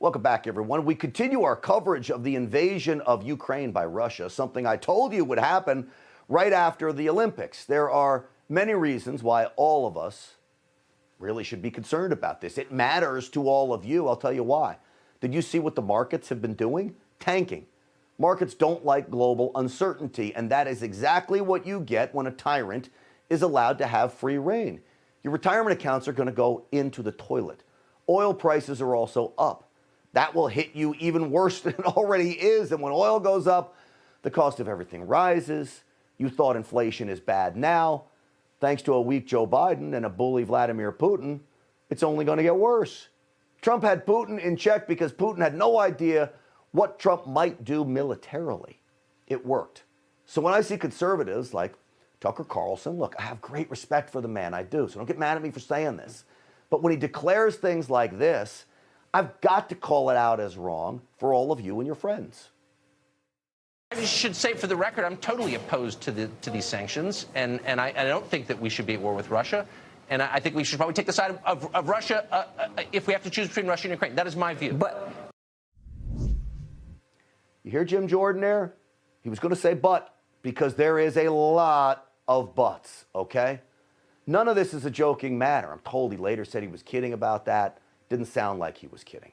Welcome back, everyone. We continue our coverage of the invasion of Ukraine by Russia, something I told you would happen right after the Olympics. There are many reasons why all of us really should be concerned about this. It matters to all of you. I'll tell you why. Did you see what the markets have been doing? Tanking. Markets don't like global uncertainty, and that is exactly what you get when a tyrant is allowed to have free reign. Your retirement accounts are going to go into the toilet. Oil prices are also up. That will hit you even worse than it already is. And when oil goes up, the cost of everything rises. You thought inflation is bad now. Thanks to a weak Joe Biden and a bully Vladimir Putin, it's only going to get worse. Trump had Putin in check because Putin had no idea what Trump might do militarily. It worked. So when I see conservatives like Tucker Carlson, look, I have great respect for the man, I do, so don't get mad at me for saying this. But when he declares things like this, I've got to call it out as wrong for all of you and your friends. I should say, for the record, I'm totally opposed to these sanctions, and I don't think that we should be at war with Russia. And I think we should probably take the side of Russia if we have to choose between Russia and Ukraine. That is my view. But you hear Jim Jordan there? He was going to say but, because there is a lot of buts, okay? None of this is a joking matter. I'm told he later said he was kidding about that. Didn't sound like he was kidding.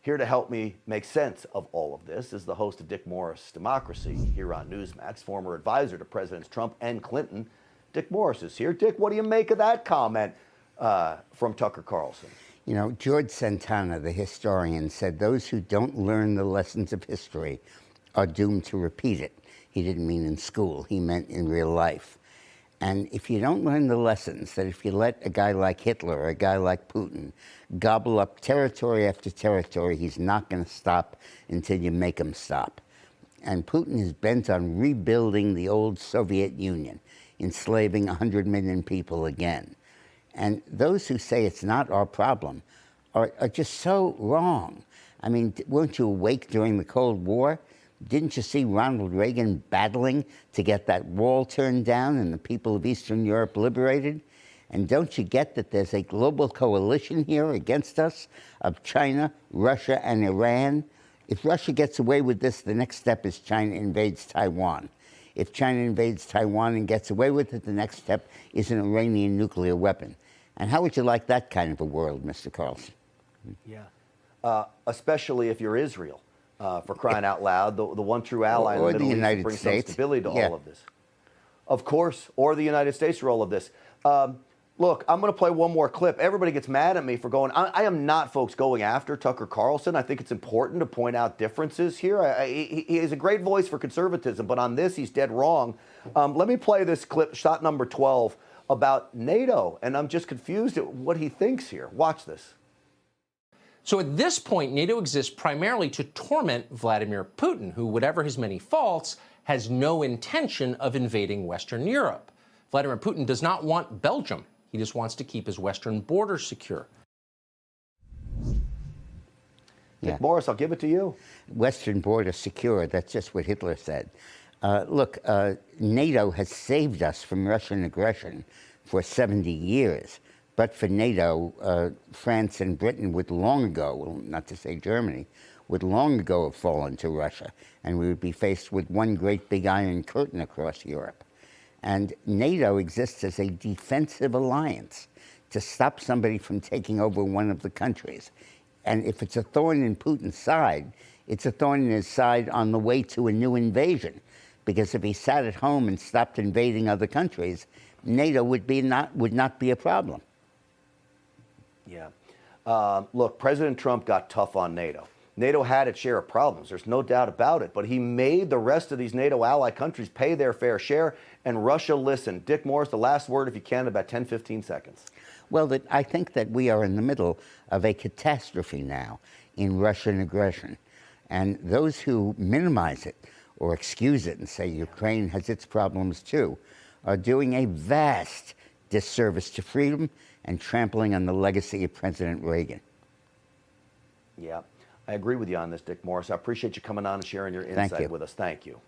Here to help me make sense of all of this is the host of Dick Morris' Democracy here on Newsmax, former advisor to Presidents Trump and Clinton. Dick Morris is here. Dick, what do you make of that comment from Tucker Carlson? You know, George Santana, the historian, said those who don't learn the lessons of history are doomed to repeat it. He didn't mean in school. He meant in real life. And if you don't learn the lessons, that if you let a guy like Hitler or a guy like Putin gobble up territory after territory, he's not going to stop until you make him stop. And Putin is bent on rebuilding the old Soviet Union, enslaving 100 million people again. And those who say it's not our problem are just so wrong. I mean, weren't you awake during the Cold War? Didn't you see Ronald Reagan battling to get that wall turned down and the people of Eastern Europe liberated? And don't you get that there's a global coalition here against us of China, Russia, and Iran? If Russia gets away with this, the next step is China invades Taiwan. If China invades Taiwan and gets away with it, the next step is an Iranian nuclear weapon. And how would you like that kind of a world, Mr. Carlson? Yeah. Especially if you're Israel. For crying out loud, the one true ally in the Middle East to bring some stability to all of this. Of course, or the United States for all of this. Look, I'm going to play one more clip. Everybody gets mad at me for going. I am not, folks, going after Tucker Carlson. I think it's important to point out differences here. He is a great voice for conservatism, but on this, he's dead wrong. Let me play this clip, shot number 12, about NATO, and I'm just confused at what he thinks here. Watch this. So at this point, NATO exists primarily to torment Vladimir Putin, who, whatever his many faults, has no intention of invading Western Europe. Vladimir Putin does not want Belgium. He just wants to keep his western border secure. Dick Morris, I'll give it to you. Western border secure, that's just what Hitler said. Look, NATO has saved us from Russian aggression for 70 years. But for NATO, France and Britain would long ago, well, not to say Germany, would long ago have fallen to Russia, and we would be faced with one great big iron curtain across Europe. And NATO exists as a defensive alliance to stop somebody from taking over one of the countries. And if it's a thorn in Putin's side, it's a thorn in his side on the way to a new invasion. Because if he sat at home and stopped invading other countries, NATO would not be a problem. Yeah. Look, President Trump got tough on NATO. NATO had its share of problems. There's no doubt about it. But he made the rest of these NATO ally countries pay their fair share, and Russia listened. Dick Morris, the last word, if you can, about 10, 15 seconds. Well, I think that we are in the middle of a catastrophe now in Russian aggression. And those who minimize it or excuse it and say Ukraine has its problems too are doing a vast disservice to freedom and trampling on the legacy of President Reagan. Yeah, I agree with you on this, Dick Morris. I appreciate you coming on and sharing your insight with us. Thank you.